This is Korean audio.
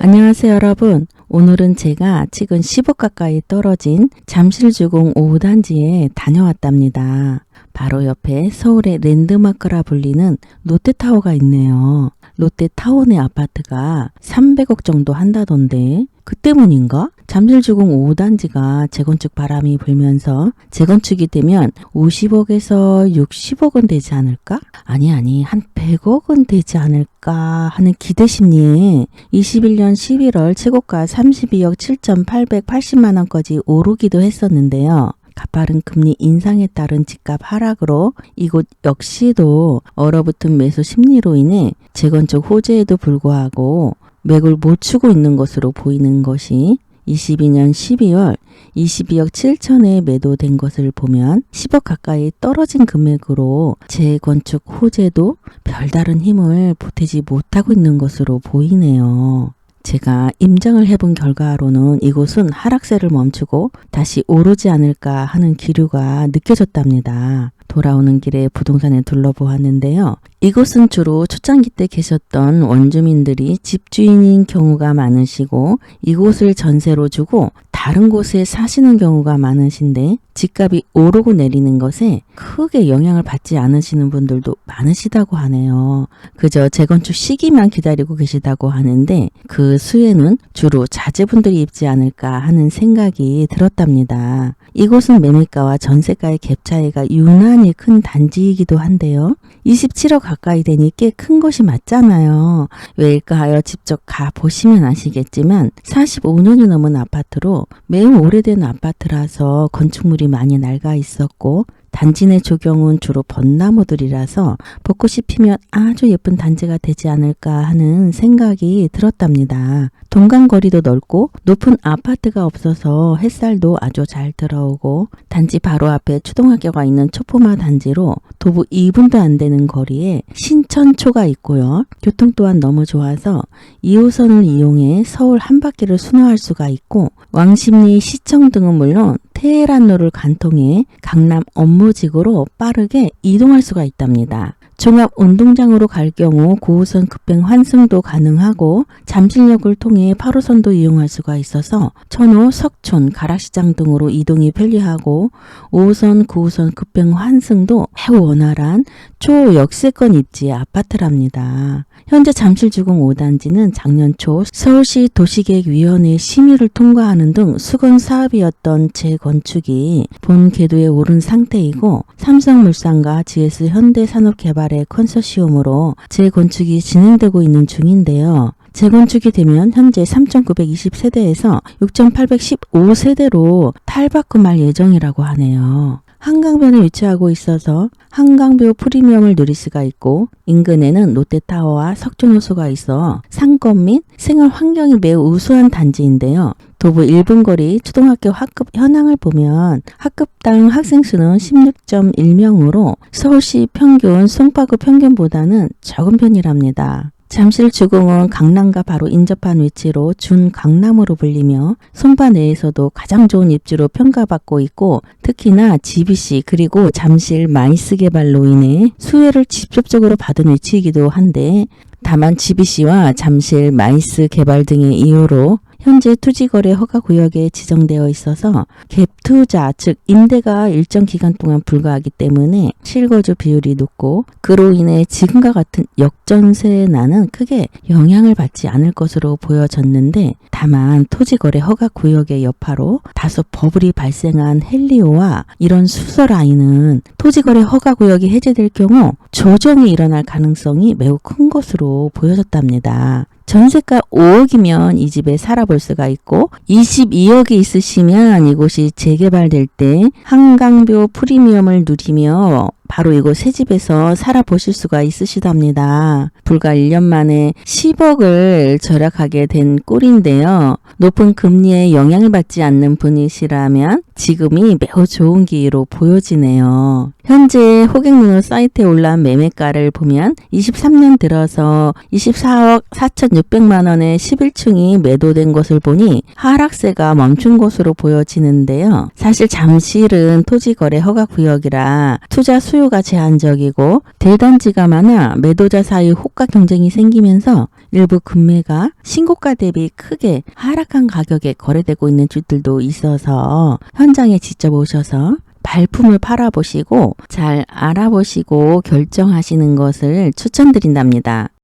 안녕하세요 여러분. 오늘은 제가 지금 10억 가까이 떨어진 잠실주공 5단지에 다녀왔답니다. 바로 옆에 서울의 랜드마크라 불리는 롯데타워가 있네요. 롯데타운의 아파트가 300억 정도 한다던데 그 때문인가? 잠실주공 5단지가 재건축 바람이 불면서 재건축이 되면 50억에서 60억은 되지 않을까? 아니 한 100억은 되지 않을까 하는 기대 심리에 21년 11월 최고가 32억 7,880만원까지 오르기도 했었는데요. 가파른 금리 인상에 따른 집값 하락으로 이곳 역시도 얼어붙은 매수 심리로 인해 재건축 호재에도 불구하고 맥을 못 추고 있는 것으로 보이는 것이 22년 12월 22억 7천에 매도된 것을 보면 10억 가까이 떨어진 금액으로 재건축 호재도 별다른 힘을 보태지 못하고 있는 것으로 보이네요. 제가 임장을 해본 결과로는 이곳은 하락세를 멈추고 다시 오르지 않을까 하는 기류가 느껴졌답니다. 돌아오는 길에 부동산에 둘러보았는데요. 이곳은 주로 초창기 때 계셨던 원주민들이 집주인인 경우가 많으시고 이곳을 전세로 주고 다른 곳에 사시는 경우가 많으신데 집값이 오르고 내리는 것에 크게 영향을 받지 않으시는 분들도 많으시다고 하네요. 그저 재건축 시기만 기다리고 계시다고 하는데 그 수혜는 주로 자제분들이 입지 않을까 하는 생각이 들었답니다. 이곳은 매매가와 전세가의 갭 차이가 유난히 큰 단지이기도 한데요. 27억 가까이 되니 꽤 큰 것이 맞잖아요. 왜일까 하여 직접 가보시면 아시겠지만 45년이 넘은 아파트로 매우 오래된 아파트라서 건축물이 많이 낡아 있었고 단지 내 조경은 주로 벚나무들이라서 벚꽃이 피면 아주 예쁜 단지가 되지 않을까 하는 생각이 들었답니다. 동간거리도 넓고 높은 아파트가 없어서 햇살도 아주 잘 들어오고 단지 바로 앞에 초등학교가 있는 초포마 단지로 도보 2분도 안 되는 거리에 신천초가 있고요. 교통 또한 너무 좋아서 2호선을 이용해 서울 한 바퀴를 순회할 수가 있고 왕십리 시청 등은 물론 테헤란로를 관통해 강남 업무직으로 빠르게 이동할 수가 있답니다. 종합운동장으로 갈 경우 9호선 급행 환승도 가능하고 잠실역을 통해 8호선도 이용할 수가 있어서 천호, 석촌, 가락시장 등으로 이동이 편리하고 5호선, 9호선 급행 환승도 매우 원활한 초역세권 입지의 아파트랍니다. 현재 잠실주공 5단지는 작년 초 서울시 도시계획위원회 심의를 통과하는 등 수건 사업이었던 재건축이 본 궤도에 오른 상태이고 삼성물산과 GS 현대산업개발의 컨소시엄으로 재건축이 진행되고 있는 중인데요. 재건축이 되면 현재 3,920세대에서 6,815세대로 탈바꿈할 예정이라고 하네요. 한강변에 위치하고 있어서 한강뷰 프리미엄을 누릴 수가 있고 인근에는 롯데타워와 석촌호수가 있어 상권 및 생활 환경이 매우 우수한 단지인데요. 도보 1분 거리 초등학교 학급 현황을 보면 학급당 학생 수는 16.1명으로 서울시 평균, 송파구 평균보다는 적은 편이랍니다. 잠실주공은 강남과 바로 인접한 위치로 준강남으로 불리며 송파 내에서도 가장 좋은 입지로 평가받고 있고 특히나 GBC 그리고 잠실 마이스 개발로 인해 수혜를 직접적으로 받은 위치이기도 한데 다만 GBC와 잠실 마이스 개발 등의 이유로 현재 투지거래 허가구역에 지정되어 있어서 갭투자 즉 임대가 일정 기간 동안 불가하기 때문에 실거주 비율이 높고 그로 인해 지금과 같은 역전세난은 크게 영향을 받지 않을 것으로 보여졌는데 다만 토지거래 허가구역의 여파로 다소 버블이 발생한 헬리오와 이런 수서라인은 토지거래 허가구역이 해제될 경우 조정이 일어날 가능성이 매우 큰 것으로 보여졌답니다. 전세가 5억이면 이 집에 살아볼 수가 있고 22억이 있으시면 이곳이 재개발될 때 한강뷰 프리미엄을 누리며 바로 이곳 새 집에서 살아보실 수가 있으시답니다. 불과 1년 만에 10억을 절약하게 된 꼴인데요. 높은 금리에 영향을 받지 않는 분이시라면 지금이 매우 좋은 기회로 보여지네요. 현재 호갱노노 사이트에 올라온 매매가를 보면 23년 들어서 24억 4,600만 원의 11층이 매도된 것을 보니 하락세가 멈춘 것으로 보여지는데요. 사실 잠실은 토지거래 허가구역이라 투자 수요 수요가 제한적이고 대단지가 많아 매도자 사이 호가 경쟁이 생기면서 일부 금매가 신고가 대비 크게 하락한 가격에 거래되고 있는 주들도 있어서 현장에 직접 오셔서 발품을 팔아보시고 잘 알아보시고 결정하시는 것을 추천드린답니다.